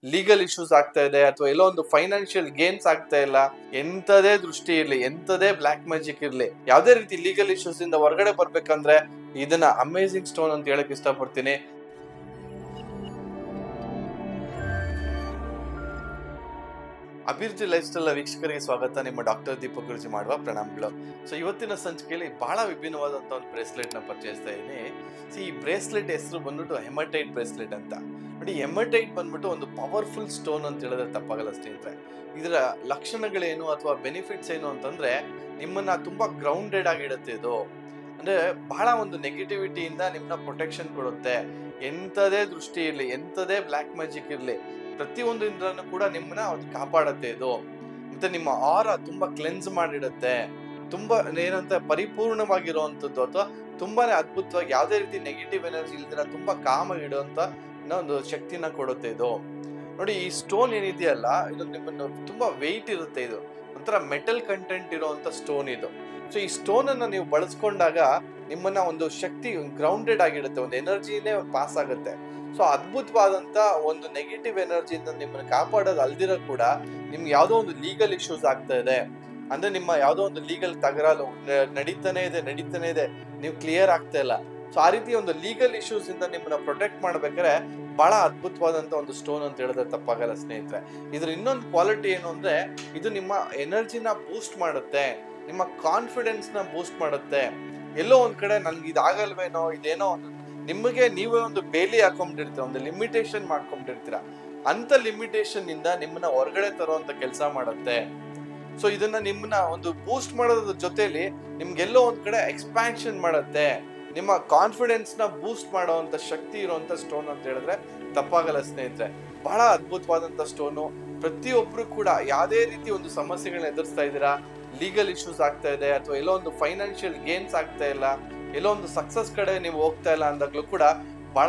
Legal issues ಆಗ್ತಾ ಇದೆ ಅಥವಾ ಎಲ್ಲೋ ಒಂದು ಫೈನಾನ್ಷಿಯಲ್ ಗೇನ್ಸ್ ಆಗ್ತಾ ಇಲ್ಲ, ಎಂತದೇ ದೃಷ್ಟಿ ಇರ್ಲಿ, ಎಂತದೇ ಬ್ಲಾಕ್ ಮ್ಯಾಜಿಕ್ ಇರ್ಲಿ, ಯಾವ್ದೇ ರೀತಿ ಲೀಗಲ್ ಇಶ್ಯೂಸ್ ಇಂದ ಹೊರಗಡೆ ಬರ್ಬೇಕಂದ್ರೆ ಇದನ್ನ ಅಮೇಜಿಂಗ್ ಸ್ಟೋನ್ ಅಂತ ಹೇಳಕ್ ಇಷ್ಟಪಡ್ತೀನಿ. ಅಭಿವೃದ್ಧಿ ಲೈಫ್ ಸ್ಟೈಲ್ ವೀಕ್ಷಕರಿಗೆ ಸ್ವಾಗತ. ನಿಮ್ಮ ಡಾಕ್ಟರ್ ದೀಪಕ್ ಗುರುಜಿ ಮಾಡುವ ಪ್ರಣಾಮಗಳು. ಸೊ ಇವತ್ತಿನ ಸಂಚಿಕೆಯಲ್ಲಿ ಬಹಳ ವಿಭಿನ್ನವಾದಂತ ಒಂದು ಬ್ರೇಸ್ಲೆಟ್ ನ ಪರಿಚಯಿಸ್ತಾ ಇದ್ದೀನಿ. ಈ ಬ್ರೇಸ್ಲೆಟ್ ಹೆಸರು ಬಂದ್ಬಿಟ್ಟು ಹೆಮಟೈಟ್ ಬ್ರೇಸ್ಲೆಟ್ ಅಂತ. ನೋಡಿ, ಹೆಮಟೈಟ್ ಬಂದ್ಬಿಟ್ಟು ಒಂದು ಪವರ್ಫುಲ್ ಸ್ಟೋನ್ ಅಂತ ಹೇಳಿದ್ರೆ ತಪ್ಪಾಗಲ್ಲ ಸ್ನೇಹಿತರೆ. ಇದರ ಲಕ್ಷಣಗಳೇನು ಅಥವಾ ಬೆನಿಫಿಟ್ಸ್ ಏನು ಅಂತಂದ್ರೆ, ನಿಮ್ಮನ್ನ ತುಂಬಾ ಗ್ರೌಂಡೆಡ್ ಆಗಿಡುತ್ತೆ. ಇದು ಅಂದ್ರೆ ಬಹಳ ಒಂದು ನೆಗೆಟಿವಿಟಿಯಿಂದ ನಿಮ್ಮನ್ನ ಪ್ರೊಟೆಕ್ಷನ್ ಕೊಡುತ್ತೆ. ಎಂತದೇ ದೃಷ್ಟಿ ಇರ್ಲಿ, ಎಂತದೇ ಬ್ಲಾಕ್ ಮ್ಯಾಜಿಕ್ ಇರ್ಲಿ, ಪ್ರತಿಯೊಂದರಿಂದನೂ ಕೂಡ ನಿಮ್ಮನ್ನ ಅದು ಕಾಪಾಡುತ್ತೆ. ಇದು ಮತ್ತೆ ನಿಮ್ಮ ಆರಾ ತುಂಬಾ ಕ್ಲೆನ್ಸ್ ಮಾಡಿಡುತ್ತೆ. ತುಂಬಾ ಏನಂತ ಪರಿಪೂರ್ಣವಾಗಿರುವಂತದ್ದು ಅಥವಾ ತುಂಬಾನೇ ಅದ್ಭುತವಾಗಿ ಯಾವುದೇ ರೀತಿ ನೆಗೆಟಿವ್ ಎನರ್ಜಿ ಇಲ್ದಿರ ತುಂಬಾ ಕಾಮ್ ಇಡುವಂತ ಒಂದು ಶಕ್ತಿನ ಕೊಡುತ್ತೆ ಇದು. ನೋಡಿ, ಈ ಸ್ಟೋನ್ ಏನಿದೆಯಲ್ಲ, ಇದು ನಿಮ್ಮನ್ನು ತುಂಬಾ ವೆಯ್ಟ್ ಇರುತ್ತೆ. ಇದು ಒಂಥರ ಮೆಟಲ್ ಕಂಟೆಂಟ್ ಇರುವಂತ ಸ್ಟೋನ್ ಇದು. ಸೊ ಈ ಸ್ಟೋನ್ ಅನ್ನ ನೀವು ಬಳಸ್ಕೊಂಡಾಗ ನಿಮ್ಮನ್ನ ಒಂದು ಶಕ್ತಿ ಗ್ರೌಂಡೆಡ್ ಆಗಿರುತ್ತೆ, ಒಂದು ಎನರ್ಜಿನೇ ಪಾಸ್ ಆಗುತ್ತೆ. ಸೊ ಅದ್ಭುತವಾದಂತ ಒಂದು ನೆಗೆಟಿವ್ ಎನರ್ಜಿಯಿಂದ ನಿಮ್ಮನ್ನ ಕಾಪಾಡೋದು ಅಲ್ದಿರ ಕೂಡ ನಿಮ್ಗೆ ಯಾವ್ದೋ ಒಂದು ಲೀಗಲ್ ಇಶ್ಯೂಸ್ ಆಗ್ತಾ ಇದೆ ಅಂದ್ರೆ, ನಿಮ್ಮ ಯಾವ್ದೋ ಒಂದು ಲೀಗಲ್ ತಗರಾಲು ನಡೀತಾನೆ ಇದೆ, ನೀವು ಕ್ಲಿಯರ್ ಆಗ್ತಾ ಇಲ್ಲ. ಸೊ ಆ ರೀತಿ ಒಂದು ಲೀಗಲ್ ಇಶ್ಯೂಸ್ ಇಂದ ನಿಮ್ಮನ್ನ ಪ್ರೊಟೆಕ್ಟ್ ಮಾಡ್ಬೇಕಾದ್ರೆ ಬಹಳ ಅದ್ಭುತವಾದಂತ ಒಂದು ಸ್ಟೋನ್ ಅಂತ ಹೇಳಿದ್ರೆ ತಪ್ಪಾಗಲ್ಲ ಸ್ನೇಹಿತರೆ. ಇದ್ರ ಇನ್ನೊಂದು ಕ್ವಾಲಿಟಿ ಏನು ಅಂದ್ರೆ, ಇದು ನಿಮ್ಮ ಎನರ್ಜಿನ ಬೂಸ್ಟ್ ಮಾಡುತ್ತೆ, ನಿಮ್ಮ ಕಾನ್ಫಿಡೆನ್ಸ್ ನ ಬೂಸ್ಟ್ ಮಾಡುತ್ತೆ. ಎಲ್ಲೋ ಒಂದ್ ಕಡೆ ನನ್ಗೆ ಇದಾಗಲ್ವೇನೋ, ಇದೇನೋ ನಿಮಗೆ ನೀವೇ ಒಂದು ಬೇಲಿ ಹಾಕೊಂಡ್ಬಿಟ್ಟಿರ್ತೀರ, ಒಂದು ಲಿಮಿಟೇಷನ್ ಮಾಡ್ಕೊಂಡ್ಬಿಟ್ಟಿರ್ತೀರ. ಅಂತ ಲಿಮಿಟೇಷನ್ ಇಂದ ನಿಮ್ಮನ್ನ ಹೊರಗಡೆ ತರುವಂತ ಕೆಲಸ ಮಾಡುತ್ತೆ. ಸೊ ಇದನ್ನ ನಿಮ್ಮನ್ನ ಒಂದು ಬೂಸ್ಟ್ ಮಾಡೋದ್ರ ಜೊತೆಲಿ ನಿಮ್ಗೆಲ್ಲೋ ಒಂದ್ ಕಡೆ ಎಕ್ಸ್ಪ್ಯಾನ್ಷನ್ ಮಾಡುತ್ತೆ. ನಿಮ್ಮ ಕಾನ್ಫಿಡೆನ್ಸ್ ನ ಬೂಸ್ಟ್ ಮಾಡುವಂತ ಶಕ್ತಿ ಇರುವಂತ ಸ್ಟೋನ್ ಅಂತ ಹೇಳಿದ್ರೆ ತಪ್ಪಾಗಲ್ಲ ಸ್ನೇಹಿತರೆ. ಬಹಳ ಅದ್ಭುತವಾದಂತ ಸ್ಟೋನು. ಪ್ರತಿಯೊಬ್ರು ಕೂಡ ಯಾವ್ದೇ ರೀತಿ ಒಂದು ಸಮಸ್ಯೆಗಳನ್ನ ಎದುರಿಸ್ತಾ ಇದ್ದೀರಾ, ಲೀಗಲ್ ಇಶ್ಯೂಸ್ ಆಗ್ತಾ ಇದೆ ಅಥವಾ ಎಲ್ಲೋ ಒಂದು ಫೈನಾನ್ಷಿಯಲ್ ಗೇನ್ಸ್ ಆಗ್ತಾ ಇಲ್ಲ, ಎಲ್ಲೋ ಒಂದು ಸಕ್ಸಸ್ ಕಡೆ ನೀವು ಹೋಗ್ತಾ ಇಲ್ಲ ಅಂದಾಗ್ಲೂ ಕೂಡ ಬಹಳ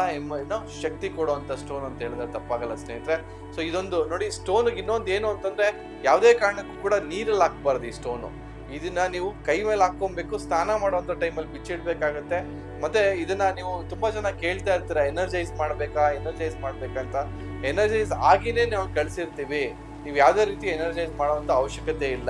ಶಕ್ತಿ ಕೊಡುವಂತ ಸ್ಟೋನ್ ಅಂತ ಹೇಳಿದ್ರೆ ತಪ್ಪಾಗಲ್ಲ ಸ್ನೇಹಿತರೆ. ಸೊ ಇದೊಂದು ನೋಡಿ, ಸ್ಟೋನ್ ಇನ್ನೊಂದು ಏನು ಅಂತಂದ್ರೆ, ಯಾವುದೇ ಕಾರಣಕ್ಕೂ ಕೂಡ ನೀರಲ್ಲಿ ಹಾಕ್ಬಾರ್ದು ಈ ಸ್ಟೋನು. ಇದನ್ನ ನೀವು ಕೈ ಮೇಲೆ ಹಾಕೊಬೇಕು, ಸ್ನಾನ ಮಾಡುವಂತ ಟೈಮಲ್ಲಿ ಬಿಚ್ಚಿಡ್ಬೇಕಾಗತ್ತೆ. ಮತ್ತೆ ಇದನ್ನ ನೀವು ತುಂಬಾ ಜನ ಕೇಳ್ತಾ ಇರ್ತೀರ, ಎನರ್ಜೈಸ್ ಮಾಡ್ಬೇಕಂತ. ಎನರ್ಜೈಸ್ ಆಗಿನೇ ನಾವು ಕಳ್ಸಿರ್ತೀವಿ, ನೀವು ಯಾವ್ದೇ ರೀತಿ ಎನರ್ಜೈಸ್ ಮಾಡುವಂತ ಅವಶ್ಯಕತೆ ಇಲ್ಲ.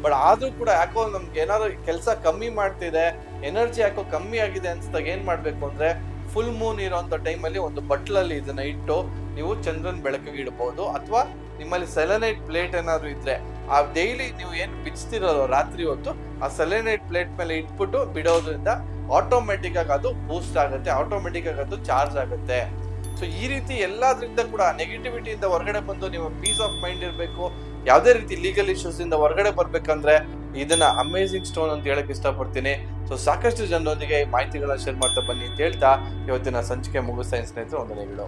ಬಟ್ ಆದ್ರೂ ಕೂಡ ಯಾಕೋ ನಮ್ಗೆ ಏನಾದ್ರು ಕೆಲಸ ಕಮ್ಮಿ ಮಾಡ್ತಿದೆ, ಎನರ್ಜಿ ಯಾಕೋ ಕಮ್ಮಿ ಆಗಿದೆ ಅನ್ಸ್ದಾಗ ಏನ್ ಮಾಡ್ಬೇಕು ಅಂದ್ರೆ, ಫುಲ್ ಮೂನ್ ಇರೋಂಥ ಟೈಮಲ್ಲಿ ಒಂದು ಬಟ್ಲಲ್ಲಿ ಇದನ್ನ ಇಟ್ಟು ನೀವು ಚಂದ್ರನ್ ಬೆಳಕಿಗೆ ಇಡಬಹುದು. ಅಥವಾ ನಿಮ್ಮಲ್ಲಿ ಸೆಲೆನೈಟ್ ಪ್ಲೇಟ್ ಏನಾದ್ರು ಇದ್ರೆ, ಆ ಡೈಲಿ ನೀವು ಏನ್ ಬಿಚ್ತಿರೋದು ರಾತ್ರಿ ಹೊತ್ತು ಆ ಸೆಲೆನೈಟ್ ಪ್ಲೇಟ್ ಮೇಲೆ ಇಟ್ಬಿಟ್ಟು ಬಿಡೋದ್ರಿಂದ ಆಟೋಮೆಟಿಕ್ ಆಗಿ ಅದು ಬೂಸ್ಟ್ ಆಗುತ್ತೆ, ಆಟೋಮೆಟಿಕ್ ಆಗಿ ಅದು ಚಾರ್ಜ್ ಆಗುತ್ತೆ. ಸೊ ಈ ರೀತಿ ಎಲ್ಲಾದ್ರಿಂದ ಕೂಡ ನೆಗೆಟಿವಿಟಿಯಿಂದ ಹೊರಗಡೆ ಬಂದು ನೀವು ಪೀಸ್ ಆಫ್ ಮೈಂಡ್ ಇರಬೇಕು. ಯಾವುದೇ ರೀತಿ ಲೀಗಲ್ ಇಶ್ಯೂಸ್ ಇಂದ ಹೊರಗಡೆ ಬರ್ಬೇಕಂದ್ರೆ ಇದನ್ನ ಅಮೇಜಿಂಗ್ ಸ್ಟೋನ್ ಅಂತ ಹೇಳಕ್ ಇಷ್ಟಪಡ್ತೀನಿ. ಸೊ ಸಾಕಷ್ಟು ಜನರೊಂದಿಗೆ ಮಾಹಿತಿಗಳನ್ನ ಶೇರ್ ಮಾಡ್ತಾ ಬನ್ನಿ ಅಂತ ಹೇಳ್ತಾ ಇವತ್ತಿನ ಸಂಚಿಕೆ ಮುಗಿಸ್ತಾ ಸ್ನೇಹಿತರೆ, ವಂದನೆಗಳು.